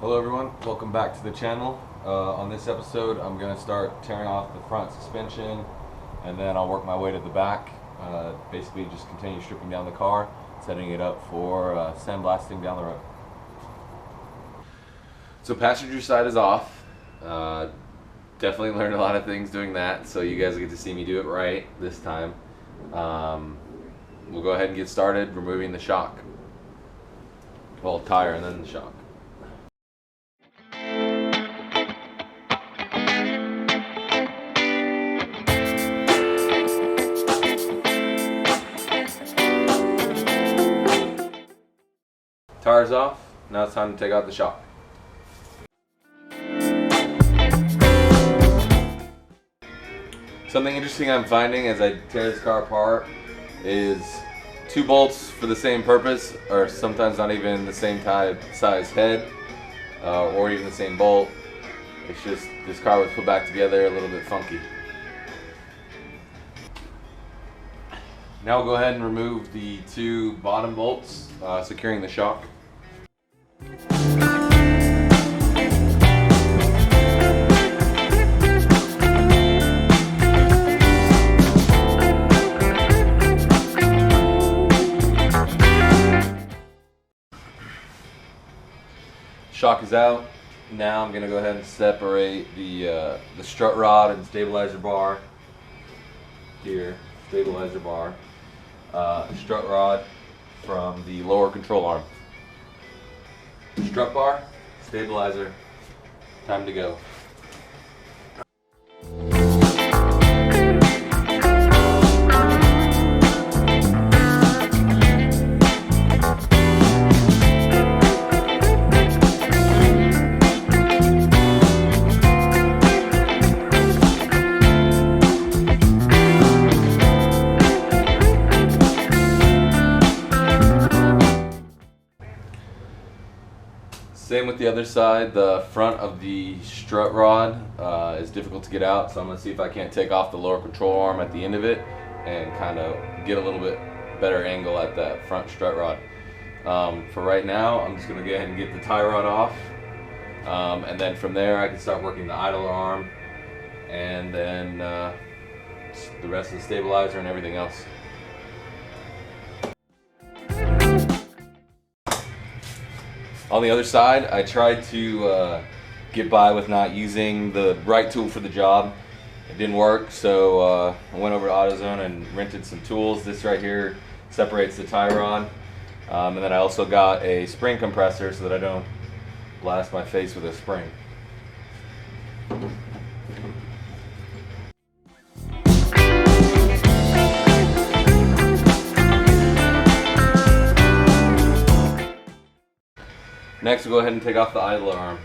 Hello everyone, welcome back to the channel. On this episode I'm going to start tearing off the front suspension and then I'll work my way to the back. Basically just continue stripping down the car, setting it up for sandblasting down the road. So passenger side is off. Definitely learned a lot of things doing that, so you guys get to see me do it right this time. We'll go ahead and get started removing the shock. Well, tire and then the shock. Tires off, now it's time to take out the shock. Something interesting I'm finding as I tear this car apart is two bolts for the same purpose, or sometimes not even the same size head, or even the same bolt. It's just this car was put back together a little bit funky. Now we'll go ahead and remove the two bottom bolts securing the shock. Shock is out. Now I'm going to go ahead and separate the strut rod and stabilizer bar here. Stabilizer bar, strut rod from the lower control arm. Strut bar, stabilizer, time to go. Same with the other side. The front of the strut rod is difficult to get out, so I'm going to see if I can't take off the lower control arm at the end of it and kind of get a little bit better angle at that front strut rod. For right now, I'm just going to go ahead and get the tie rod off, and then from there I can start working the idler arm and then the rest of the stabilizer and everything else. On the other side, I tried to get by with not using the right tool for the job. It didn't work, so I went over to AutoZone and rented some tools. This right here separates the tie rod. And then I also got a spring compressor so that I don't blast my face with a spring. Next, we'll go ahead and take off the idler arm.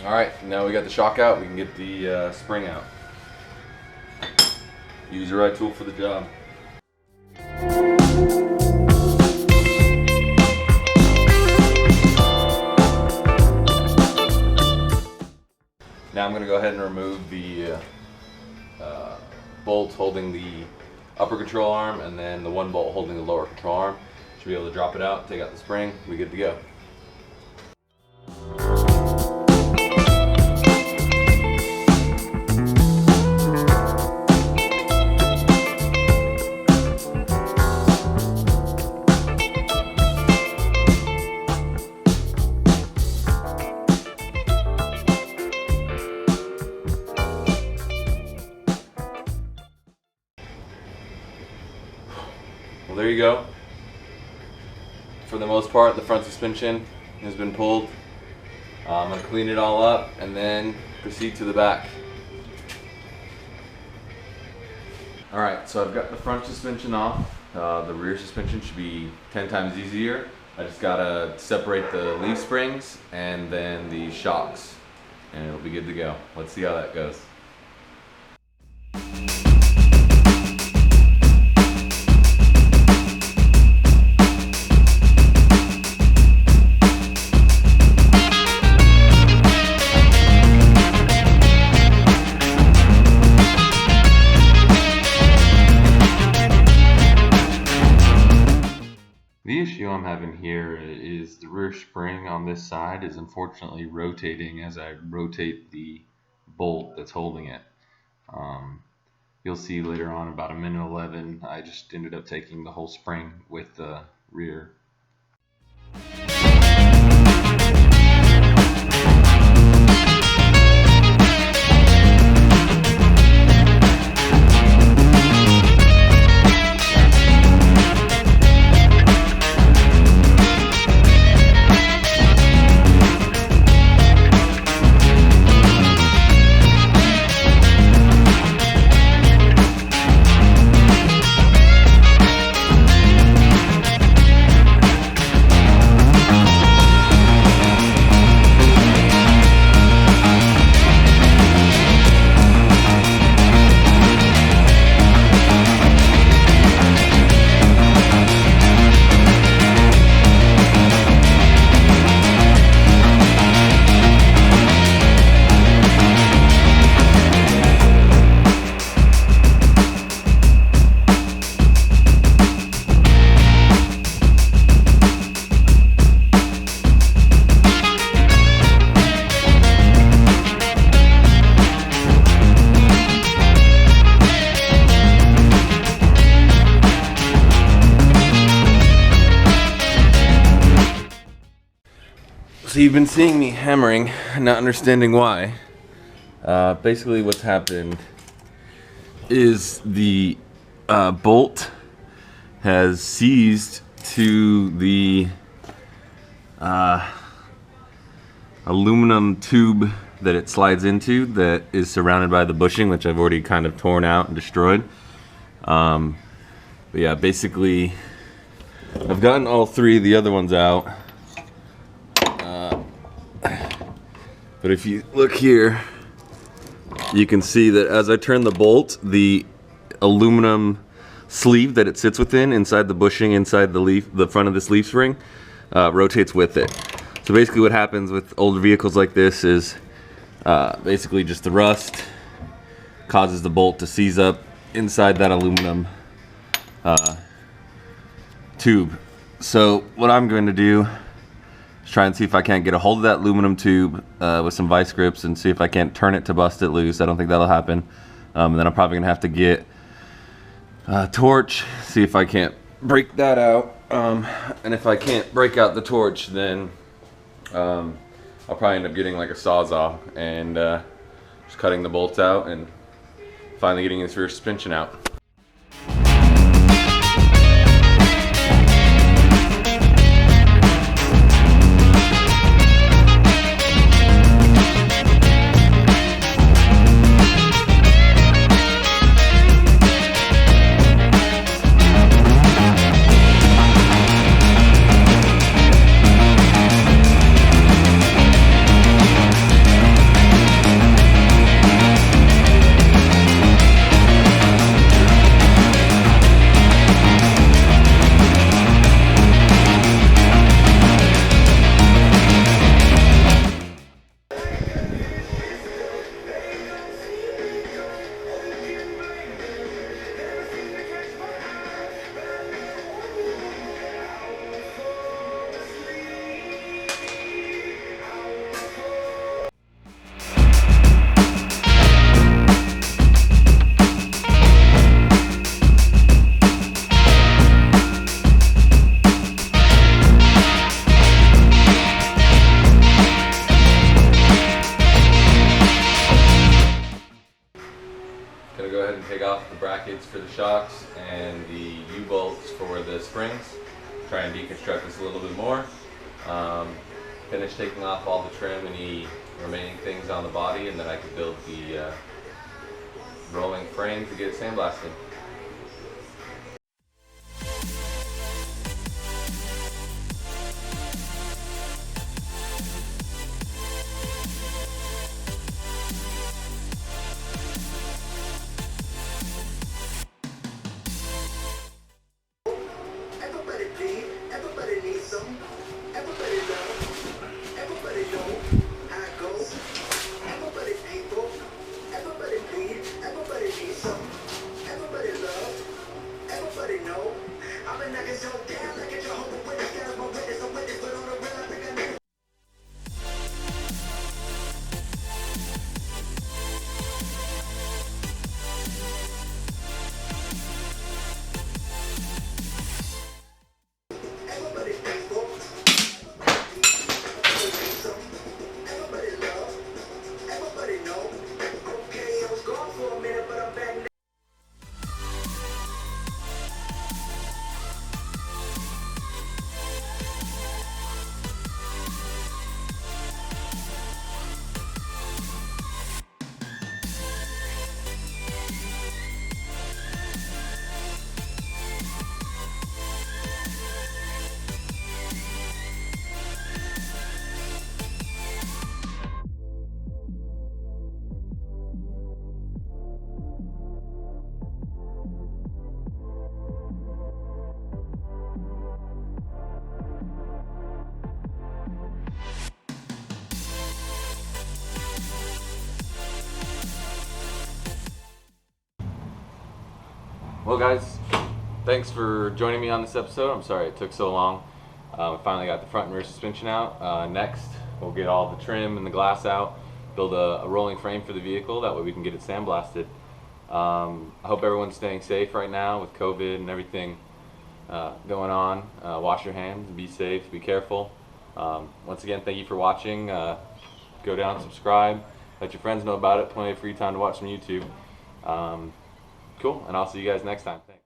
Alright, now we got the shock out, we can get the spring out. Use the right tool for the job. Now I'm going to go ahead and remove the bolt holding the upper control arm and then the one bolt holding the lower control arm. Should be able to drop it out, take out the spring, we're good to go. Well, there you go. For the most part, the front suspension has been pulled. I'm going to clean it all up and then proceed to the back. Alright, so I've got the front suspension off. The rear suspension should be 10 times easier. I just gotta separate the leaf springs and then the shocks, and it'll be good to go. Let's see how that goes. The issue I'm having here is the rear spring on this side is unfortunately rotating as I rotate the bolt that's holding it. You'll see later on about a minute 11, I just ended up taking the whole spring with the rear. So you've been seeing me hammering, not understanding why. Basically what's happened is the bolt has seized to the aluminum tube that it slides into that is surrounded by the bushing, which I've already kind of torn out and destroyed. But yeah, basically I've gotten all three of the other ones out. But if you look here, you can see that as I turn the bolt, the aluminum sleeve that it sits within, inside the bushing, inside the front of this leaf spring, rotates with it. So basically what happens with older vehicles like this is basically just the rust causes the bolt to seize up inside that aluminum tube. So what I'm going to do is try and see if I can't get a hold of that aluminum tube with some vice grips and see if I can't turn it to bust it loose. I don't think that'll happen. And then I'm probably gonna have to get a torch, see if I can't break that out. And if I can't break out the torch, then I'll probably end up getting like a Sawzall and just cutting the bolts out and finally getting this rear suspension out. Gonna go ahead and take off the brackets for the shocks and the U-bolts for the springs. Try and deconstruct this a little bit more. Finish taking off all the trim and any remaining things on the body, and then I can build the rolling frame to get it sandblasted. Well, guys, thanks for joining me on this episode. I'm sorry it took so long. I finally got the front and rear suspension out. Next, we'll get all the trim and the glass out, build a rolling frame for the vehicle. That way we can get it sandblasted. I hope everyone's staying safe right now with COVID and everything going on. Wash your hands, be safe, be careful. Once again, thank you for watching. Go down, subscribe, let your friends know about it. Plenty of free time to watch some YouTube. Cool, and I'll see you guys next time. Thanks.